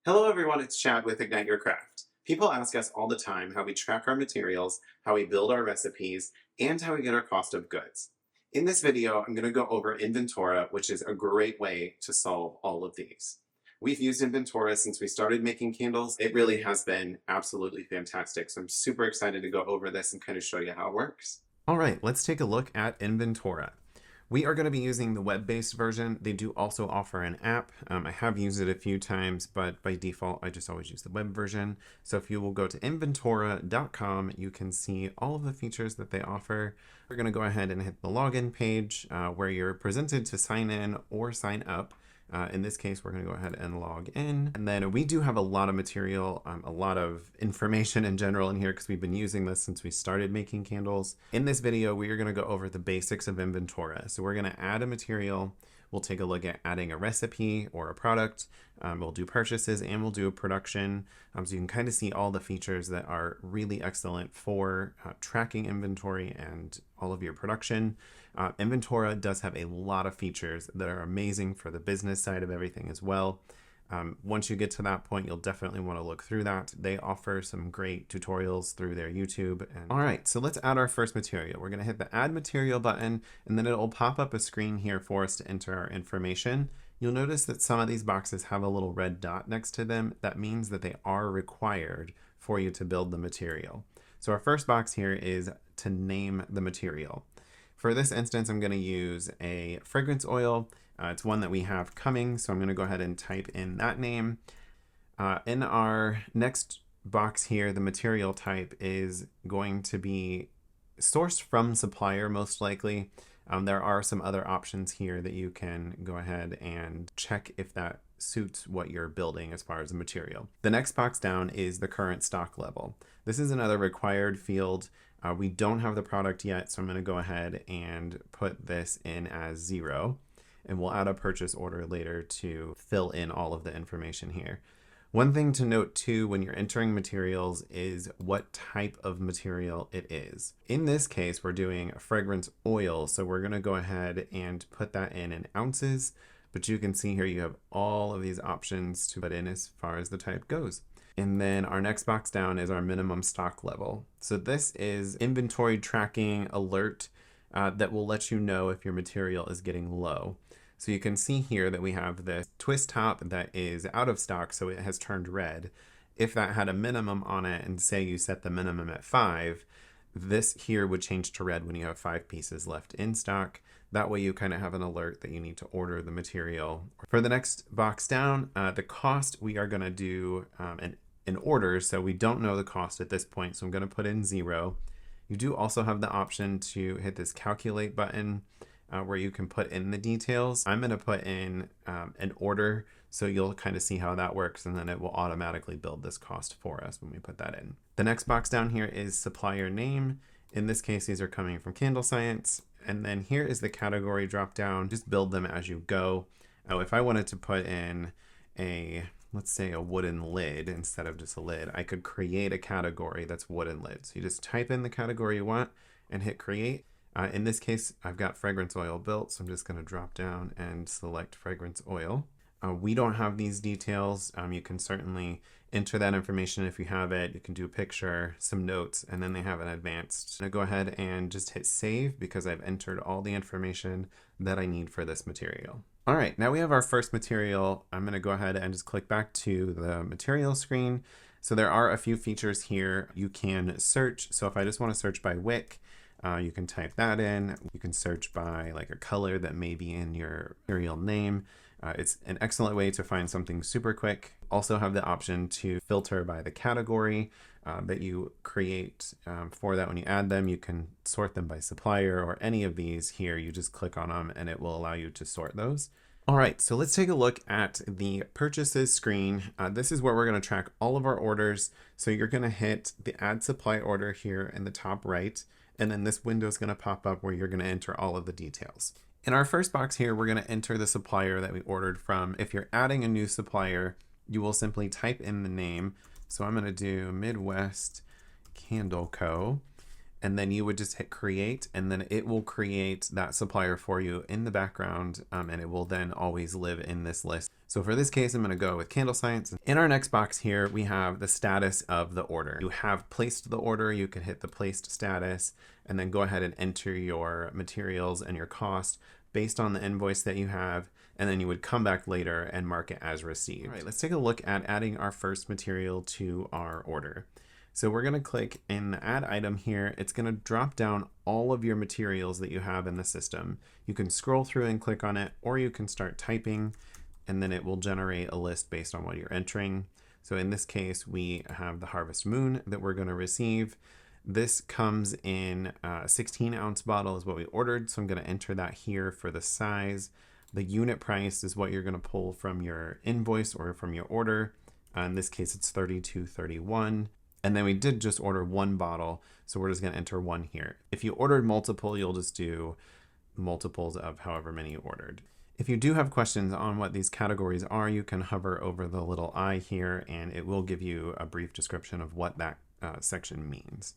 Hello everyone, it's Chad with Ignite Your Craft. People ask us all the time how we track our materials, how we build our recipes, and how we get our cost of goods. In this video, I'm going to go over Inventora, which is a great way to solve all of these. We've used Inventora since we started making candles. It really has been absolutely fantastic, so I'm super excited to go over this and kind of show you how it works. All right, let's take a look at Inventora. We are going to be using the web-based version. They do also offer an app. I have used it a few times, but by default, I just always use the web version. So if you will go to inventora.com, you can see all of the features that they offer. We're going to go ahead and hit the login page where you're presented to sign in or sign up. In this case, we're going to go ahead and log in. And then we do have a lot of material, a lot of information in general in here because we've been using this since we started making candles. In this video, we are going to go over the basics of Inventora. So we're going to add a material. We'll take a look at adding a recipe or a product. We'll do purchases and we'll do a production. So you can kind of see all the features that are really excellent for tracking inventory and all of your production. Inventora does have a lot of features that are amazing for the business side of everything as well. Once you get to that point, you'll definitely want to look through that. They offer some great tutorials through their YouTube. All right, so let's add our first material. We're going to hit the Add Material button, and then it'll pop up a screen here for us to enter our information. You'll notice that some of these boxes have a little red dot next to them. That means that they are required for you to build the material. So our first box here is to name the material. For this instance, I'm going to use a fragrance oil. It's one that we have coming, so I'm going to go ahead and type in that name. In our next box here, the material type is going to be sourced from supplier, most likely. There are some other options here that you can go ahead and check if that suits what you're building as far as the material. The next box down is the current stock level. This is another required field. We don't have the product yet, so I'm going to go ahead and put this in as 0. And we'll add a purchase order later to fill in all of the information here. One thing to note too when you're entering materials is what type of material it is. In this case, we're doing a fragrance oil, so we're going to go ahead and put that in ounces. But you can see here you have all of these options to put in as far as the type goes. And then our next box down is our minimum stock level. So this is inventory tracking alert that will let you know if your material is getting low. So you can see here that we have this twist top that is out of stock, so it has turned red. If that had a minimum on it, and say you set the minimum at 5, this here would change to red when you have 5 pieces left in stock. That way you kind of have an alert that you need to order the material. For the next box down, the cost, we are going to do an order, so we don't know the cost at this point, so I'm going to put in 0. You do also have the option to hit this calculate button where you can put in the details. I'm going to put in an order, so you'll kind of see how that works, and then it will automatically build this cost for us when we put that in. The next box down here is supplier name. In this case, these are coming from Candle Science. And then here is the category drop down. Just build them as you go. If I wanted to put in let's say a wooden lid instead of just a lid, I could create a category that's wooden lid. So you just type in the category you want and hit create. In this case, I've got fragrance oil built, so I'm just going to drop down and select fragrance oil. We don't have these details. You can certainly enter that information if you have it. You can do a picture, some notes, and then they have an advanced. I'm going to go ahead and just hit save because I've entered all the information that I need for this material. All right, now we have our first material. I'm going to go ahead and just click back to the material screen. So there are a few features here. You can search. So if I just want to search by wick, you can type that in. You can search by like a color that may be in your material name. It's an excellent way to find something super quick. Also have the option to filter by the category that you create for that. When you add them, you can sort them by supplier or any of these here. You just click on them and it will allow you to sort those. All right, so let's take a look at the purchases screen. This is where we're going to track all of our orders. So you're going to hit the add supply order here in the top right. And then this window is going to pop up where you're going to enter all of the details. In our first box here, we're going to enter the supplier that we ordered from. If you're adding a new supplier, you will simply type in the name. So I'm going to do Midwest Candle Co. and then you would just hit create, and then it will create that supplier for you in the background, and it will then always live in this list. So for this case, I'm going to go with Candle Science. In our next box here, we have the status of the order. You have placed the order, you can hit the placed status, and then go ahead and enter your materials and your cost based on the invoice that you have, and then you would come back later and mark it as received. All right, let's take a look at adding our first material to our order. So we're going to click in the add item here. It's going to drop down all of your materials that you have in the system. You can scroll through and click on it, or you can start typing, and then it will generate a list based on what you're entering. So in this case, we have the Harvest Moon that we're going to receive. This comes in a 16-ounce bottle is what we ordered. So I'm going to enter that here for the size. The unit price is what you're going to pull from your invoice or from your order. In this case, it's $32.31. And then we did just order one bottle, so we're just going to enter one here. If you ordered multiple, you'll just do multiples of however many you ordered. If you do have questions on what these categories are, you can hover over the little I here, and it will give you a brief description of what that section means.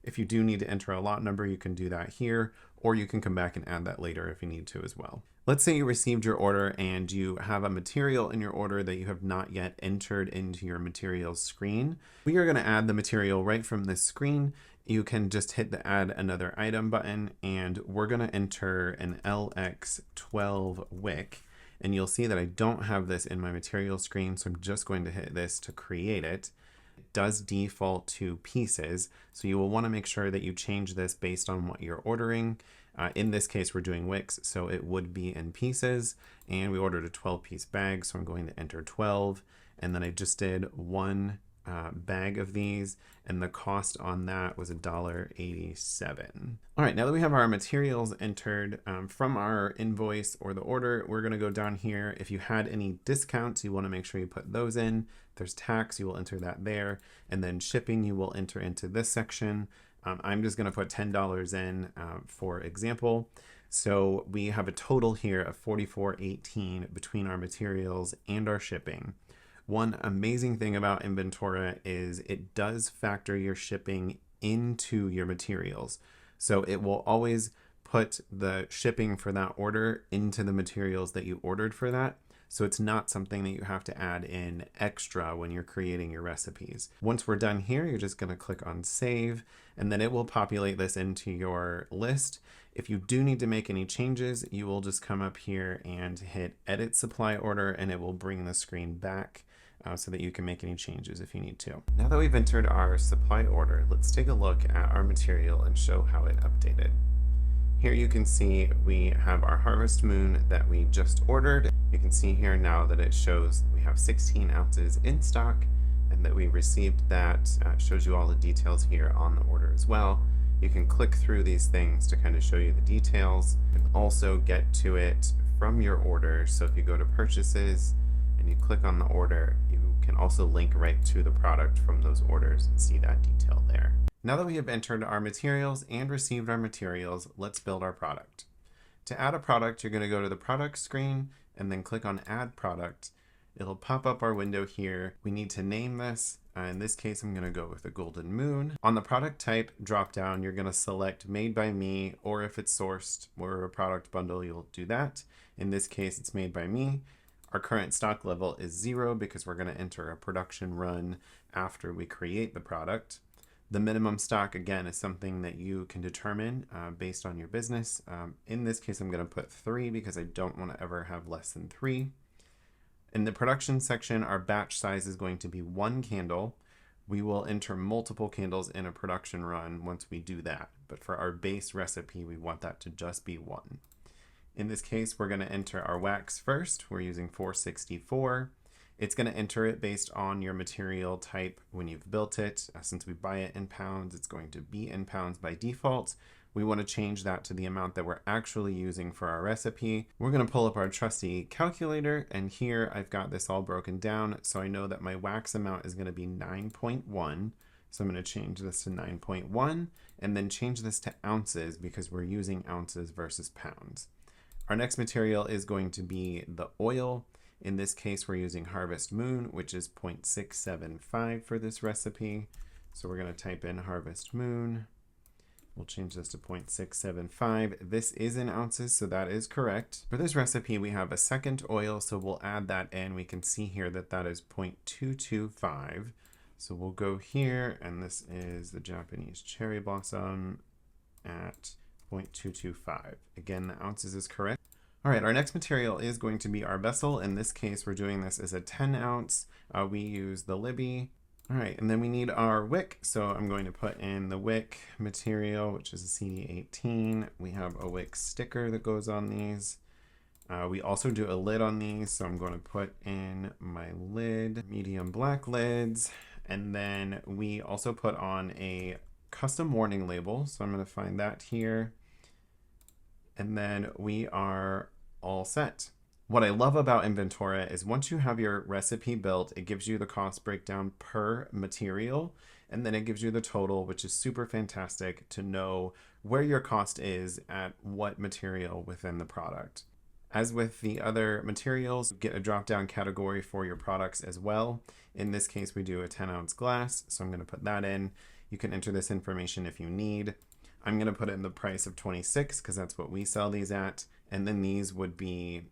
If you do need to enter a lot number, you can do that here, or you can come back and add that later if you need to as well. Let's say you received your order and you have a material in your order that you have not yet entered into your materials screen. We are going to add the material right from this screen. You can just hit the add another item button, and we're going to enter an LX12 wick. And you'll see that I don't have this in my material screen, so I'm just going to hit this to create it. It does default to pieces, so you will want to make sure that you change this based on what you're ordering. In this case, we're doing wicks, so it would be in pieces, and we ordered a 12-piece bag, so I'm going to enter 12, and then I just did one bag of these, and the cost on that was $1.87. All right, now that we have our materials entered from our invoice or the order, we're going to go down here. If you had any discounts, you want to make sure you put those in. If there's tax, you will enter that there, and then shipping you will enter into this section. I'm just going to put $10 in for example. So we have a total here of $44.18 between our materials and our shipping. One amazing thing about Inventora is it does factor your shipping into your materials. So it will always put the shipping for that order into the materials that you ordered for that. So it's not something that you have to add in extra when you're creating your recipes. Once we're done here, you're just going to click on save, and then it will populate this into your list. If you do need to make any changes, you will just come up here and hit edit supply order, and it will bring the screen back so that you can make any changes if you need to. Now that we've entered our supply order, let's take a look at our material and show how it updated. Here you can see we have our Harvest Moon that we just ordered. You can see here now that it shows we have 16 ounces in stock and that we received that. Shows you all the details here on the order as well. You can click through these things to kind of show you the details. You can also get to it from your order. So if you go to purchases and you click on the order, you can also link right to the product from those orders and see that detail there. Now that we have entered our materials and received our materials, let's build our product. To add a product, you're going to go to the product screen and then click on add product. It'll pop up our window here. We need to name this. In this case, I'm going to go with a golden moon. On the product type drop down, you're going to select made by me, or if it's sourced or a product bundle, you'll do that. In this case, it's made by me. Our current stock level is 0 because we're going to enter a production run after we create the product. The minimum stock, again, is something that you can determine based on your business. In this case, I'm going to put 3 because I don't want to ever have less than 3. In the production section, our batch size is going to be 1 candle. We will enter multiple candles in a production run once we do that. But for our base recipe, we want that to just be 1. In this case, we're going to enter our wax first. We're using 464. It's going to enter it based on your material type when you've built it. Since we buy it in pounds, it's going to be in pounds by default. We want to change that to the amount that we're actually using for our recipe. We're going to pull up our trusty calculator, and here I've got this all broken down. So I know that my wax amount is going to be 9.1. So I'm going to change this to 9.1 and then change this to ounces because we're using ounces versus pounds. Our next material is going to be the oil. In this case, we're using Harvest Moon, which is 0.675 for this recipe. So we're going to type in Harvest Moon, We'll change this to 0.675. This is in ounces, so that is correct. For this recipe, we have a second oil, so we'll add that in. We can see here that that is 0.225. So we'll go here, and this is the Japanese cherry blossom at 0.225. Again, the ounces is correct. All right, our next material is going to be our vessel. In this case, we're doing this as a 10 ounce. We use the Libby. All right, and then we need our wick. So I'm going to put in the wick material, which is a CD18. We have a wick sticker that goes on these. We also do a lid on these. So I'm going to put in my lid, medium black lids. And then we also put on a custom warning label. So I'm going to find that here. And then we are all set. What I love about Inventora is once you have your recipe built, it gives you the cost breakdown per material, and then it gives you the total, which is super fantastic to know where your cost is at what material within the product. As with the other materials, get a drop-down category for your products as well. In this case, we do a 10-ounce glass, so I'm going to put that in. You can enter this information if you need. I'm going to put in the price of 26 because that's what we sell these at, and then these would be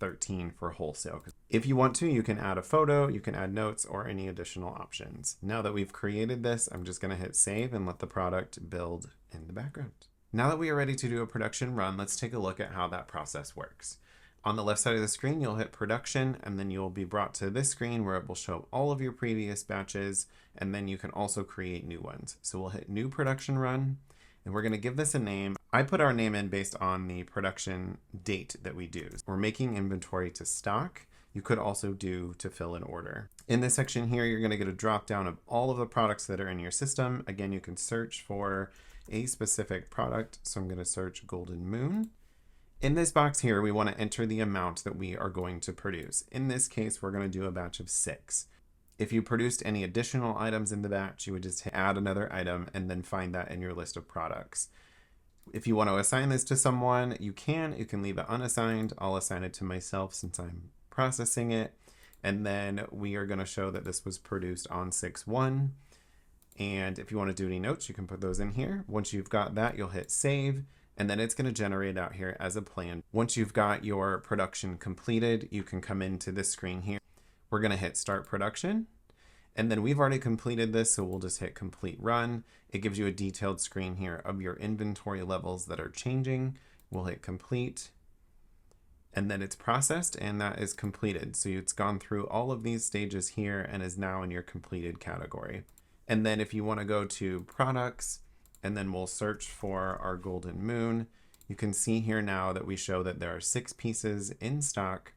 13 for wholesale. If you want to, you can add a photo, you can add notes, or any additional options. Now that we've created this, I'm just going to hit save and let the product build in the background. Now that we are ready to do a production run, let's take a look at how that process works. On the left side of the screen, you'll hit production, and then you'll be brought to this screen where it will show all of your previous batches, and then you can also create new ones. So we'll hit new production run, and we're going to give this a name. I put our name in based on the production date that we do. We're making inventory to stock. You could also do to fill an order. In this section here, you're going to get a drop down of all of the products that are in your system. Again, you can search for a specific product. So I'm going to search Golden Moon. In this box here, we want to enter the amount that we are going to produce. In this case, we're going to do a batch of 6. If you produced any additional items in the batch, you would just add another item and then find that in your list of products. If you want to assign this to someone, you can leave it unassigned. I'll assign it to myself since I'm processing it. And then we are going to show that this was produced on 6/1. And if you want to do any notes, you can put those in here. Once you've got that, you'll hit save, and then it's going to generate out here as a plan. Once you've got your production completed, you can come into this screen here. We're going to hit start production, and then we've already completed this, so we'll just hit complete run. It gives you a detailed screen here of your inventory levels that are changing. We'll hit complete, and then it's processed, and that is completed. So it's gone through all of these stages here and is now in your completed category. And then if you want to go to products, and then we'll search for our Golden Moon, you can see here now that we show that there are 6 pieces in stock,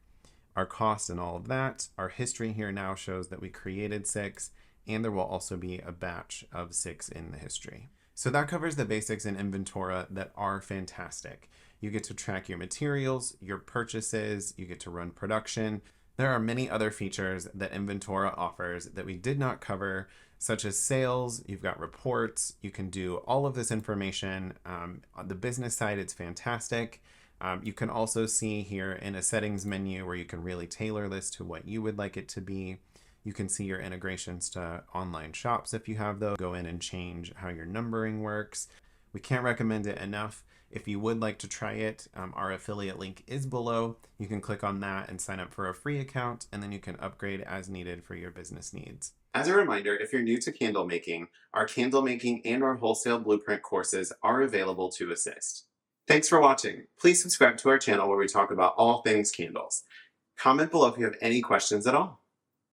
our cost and all of that. Our history here now shows that we created 6, and there will also be a batch of 6 in the history. So that covers the basics in Inventora that are fantastic. You get to track your materials, your purchases, you get to run production. There are many other features that Inventora offers that we did not cover, such as sales. You've got reports. You can do all of this information. On the business side, it's fantastic. You can also see here in a settings menu where you can really tailor this to what you would like it to be. You can see your integrations to online shops if you have those. Go in and change how your numbering works. We can't recommend it enough. If you would like to try it, our affiliate link is below. You can click on that and sign up for a free account, and then you can upgrade as needed for your business needs. As a reminder, if you're new to candle making, our candle making and our wholesale blueprint courses are available to assist. Thanks for watching. Please subscribe to our channel where we talk about all things candles. Comment below if you have any questions at all.